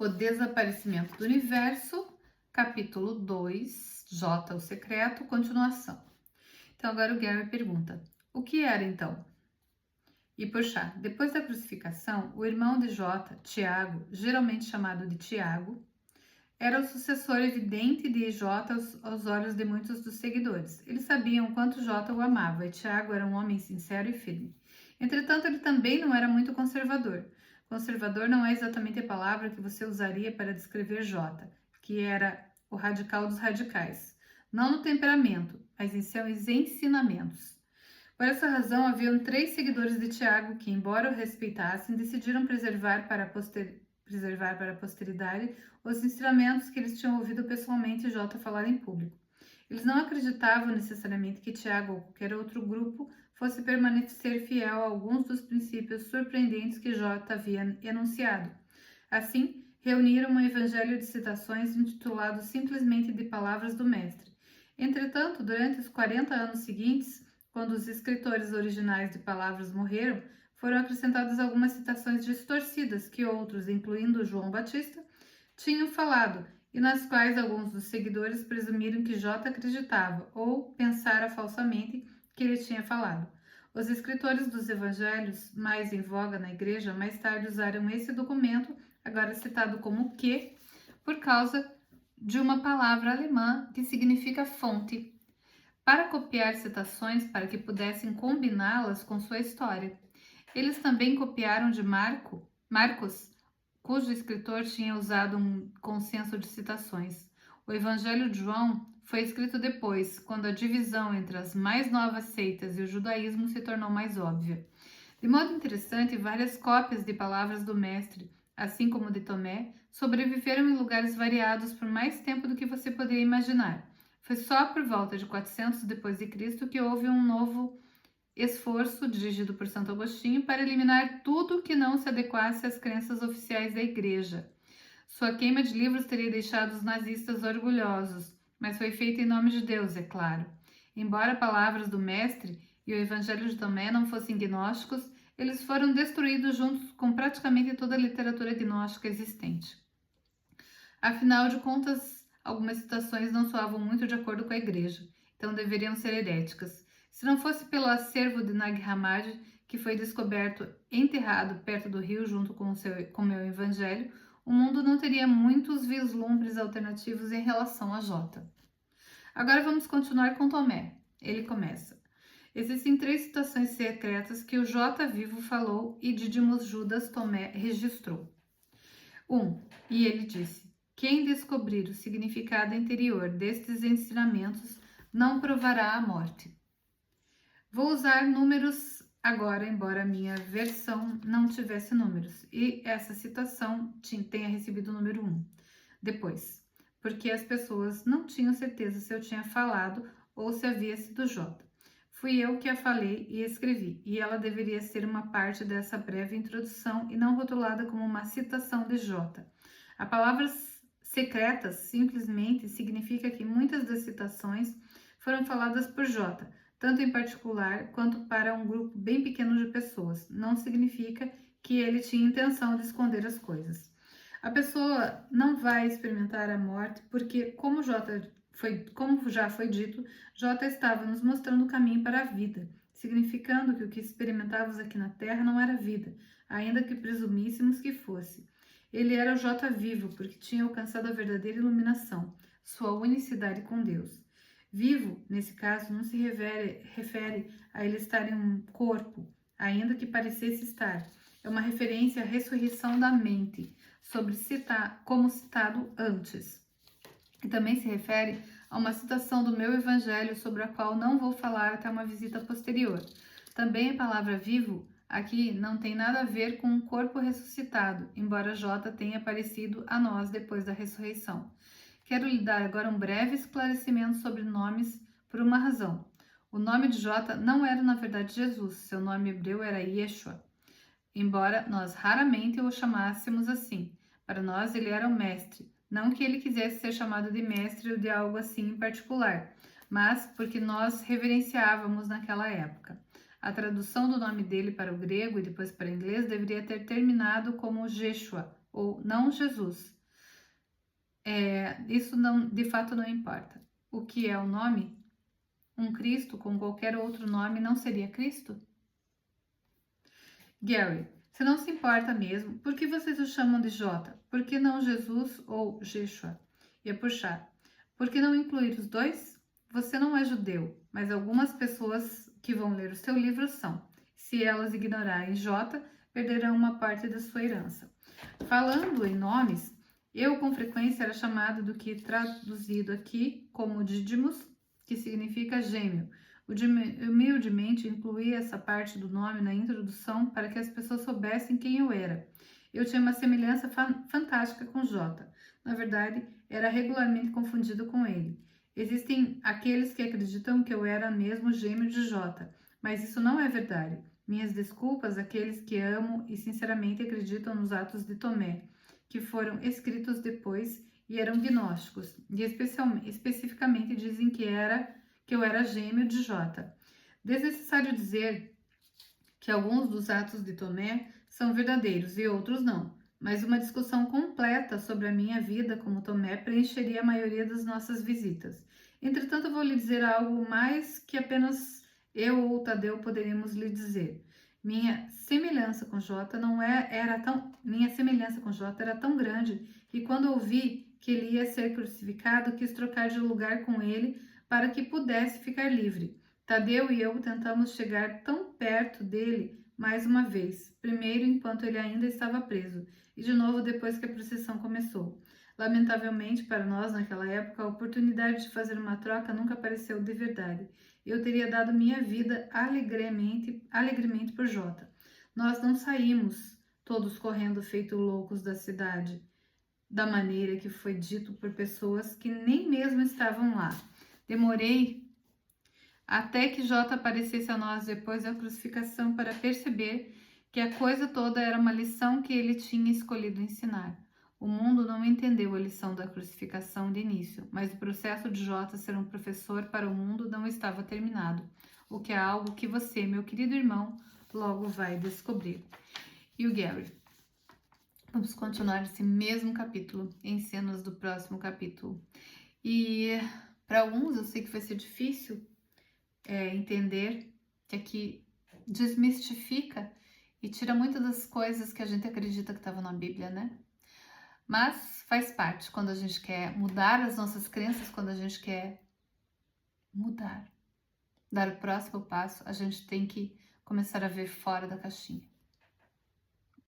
O Desaparecimento do Universo, capítulo 2, J, o Secreto, continuação. Então agora o Gary pergunta, o que era então? E puxar, depois da crucificação, o irmão de J, Tiago, geralmente chamado de Tiago, era o sucessor evidente de J aos olhos de muitos dos seguidores. Eles sabiam o quanto J o amava e Tiago era um homem sincero e firme. Entretanto, ele também não era muito conservador. Conservador não é exatamente a palavra que você usaria para descrever J, que era o radical dos radicais. Não no temperamento, mas em seus ensinamentos. Por essa razão, haviam 3 seguidores de Tiago que, embora o respeitassem, decidiram preservar para a posteridade os ensinamentos que eles tinham ouvido pessoalmente J falar em público. Eles não acreditavam necessariamente que Tiago ou qualquer outro grupo fosse permanecer fiel a alguns dos princípios surpreendentes que J havia enunciado. Assim, reuniram um evangelho de citações intitulado simplesmente de Palavras do Mestre. Entretanto, durante os 40 anos seguintes, quando os escritores originais de Palavras morreram, foram acrescentadas algumas citações distorcidas que outros, incluindo João Batista, tinham falado e nas quais alguns dos seguidores presumiram que J acreditava ou pensara falsamente que ele tinha falado. Os escritores dos evangelhos, mais em voga na igreja, mais tarde usaram esse documento, agora citado como que, por causa de uma palavra alemã que significa fonte, para copiar citações para que pudessem combiná-las com sua história. Eles também copiaram de Marcos, cujo escritor tinha usado um consenso de citações. O Evangelho de João foi escrito depois, quando a divisão entre as mais novas seitas e o judaísmo se tornou mais óbvia. De modo interessante, várias cópias de Palavras do Mestre, assim como de Tomé, sobreviveram em lugares variados por mais tempo do que você poderia imaginar. Foi só por volta de 400 depois de Cristo que houve um novo esforço dirigido por Santo Agostinho para eliminar tudo que não se adequasse às crenças oficiais da Igreja. Sua queima de livros teria deixado os nazistas orgulhosos, mas foi feita em nome de Deus, é claro. Embora Palavras do Mestre e o Evangelho de Tomé não fossem gnósticos, eles foram destruídos juntos com praticamente toda a literatura gnóstica existente. Afinal de contas, algumas citações não soavam muito de acordo com a Igreja, então deveriam ser heréticas. Se não fosse pelo acervo de Nag Hammadi, que foi descoberto enterrado perto do rio junto com o meu evangelho, o mundo não teria muitos vislumbres alternativos em relação a J. Agora vamos continuar com Tomé. Ele começa. Existem 3 citações secretas que o J vivo falou e Dídimos Judas Tomé registrou. 1. E ele disse, quem descobrir o significado interior destes ensinamentos não provará a morte. Vou usar números agora, embora a minha versão não tivesse números, e essa citação tenha recebido o número 1. Depois, porque as pessoas não tinham certeza se eu tinha falado ou se havia sido J. Fui eu que a falei e escrevi, e ela deveria ser uma parte dessa breve introdução e não rotulada como uma citação de J. A palavra secretas simplesmente significa que muitas das citações foram faladas por J, tanto em particular quanto para um grupo bem pequeno de pessoas. Não significa que ele tinha intenção de esconder as coisas. A pessoa não vai experimentar a morte porque, como já foi dito, J estava nos mostrando o caminho para a vida, significando que o que experimentávamos aqui na Terra não era vida, ainda que presumíssemos que fosse. Ele era o J vivo porque tinha alcançado a verdadeira iluminação, sua unicidade com Deus. Vivo, nesse caso, não se refere a ele estar em um corpo, ainda que parecesse estar. É uma referência à ressurreição da mente, como citado antes. E também se refere a uma citação do meu evangelho sobre a qual não vou falar até uma visita posterior. Também a palavra vivo aqui não tem nada a ver com um corpo ressuscitado, embora J tenha aparecido a nós depois da ressurreição. Quero lhe dar agora um breve esclarecimento sobre nomes por uma razão. O nome de J não era na verdade Jesus, seu nome hebreu era Yeshua, embora nós raramente o chamássemos assim. Para nós ele era o mestre, não que ele quisesse ser chamado de mestre ou de algo assim em particular, mas porque nós reverenciávamos naquela época. A tradução do nome dele para o grego e depois para o inglês deveria ter terminado como Jeshua, ou não Jesus. Isso não, de fato não importa. O que é o nome? Um Cristo com qualquer outro nome não seria Cristo? Gary, se não se importa mesmo, por que vocês o chamam de J? Por que não Jesus ou Jeshua? E puxar. Por que não incluir os dois? Você não é judeu, mas algumas pessoas que vão ler o seu livro são. Se elas ignorarem J, perderão uma parte da sua herança. Falando em nomes, eu com frequência era chamado do que traduzido aqui como Dídimos, que significa gêmeo. Humildemente incluí essa parte do nome na introdução para que as pessoas soubessem quem eu era. Eu tinha uma semelhança fantástica com J. Na verdade, era regularmente confundido com ele. Existem aqueles que acreditam que eu era mesmo gêmeo de J, mas isso não é verdade. Minhas desculpas àqueles que amo e sinceramente acreditam nos Atos de Tomé, que foram escritos depois e eram gnósticos, e especificamente dizem que eu era gêmeo de J. Desnecessário dizer que alguns dos Atos de Tomé são verdadeiros e outros não, mas uma discussão completa sobre a minha vida como Tomé preencheria a maioria das nossas visitas. Entretanto, eu vou lhe dizer algo mais que apenas eu ou Tadeu poderíamos lhe dizer. Minha semelhança com J era tão grande que quando ouvi que ele ia ser crucificado, quis trocar de lugar com ele para que pudesse ficar livre. Tadeu e eu tentamos chegar tão perto dele mais uma vez, primeiro enquanto ele ainda estava preso, e de novo depois que a procissão começou. Lamentavelmente para nós naquela época, a oportunidade de fazer uma troca nunca apareceu de verdade. Eu teria dado minha vida alegremente por Jota. Nós não saímos todos correndo feito loucos da cidade, da maneira que foi dito por pessoas que nem mesmo estavam lá. Demorei até que J aparecesse a nós depois da crucificação para perceber que a coisa toda era uma lição que ele tinha escolhido ensinar. O mundo não entendeu a lição da crucificação de início, mas o processo de J ser um professor para o mundo não estava terminado, o que é algo que você, meu querido irmão, logo vai descobrir. E o Gary? Vamos continuar esse mesmo capítulo em cenas do próximo capítulo. E para alguns eu sei que vai ser difícil entender que aqui desmistifica e tira muitas das coisas que a gente acredita que estavam na Bíblia, né? Mas faz parte quando a gente quer mudar as nossas crenças, quando a gente quer mudar, dar o próximo passo, a gente tem que começar a ver fora da caixinha.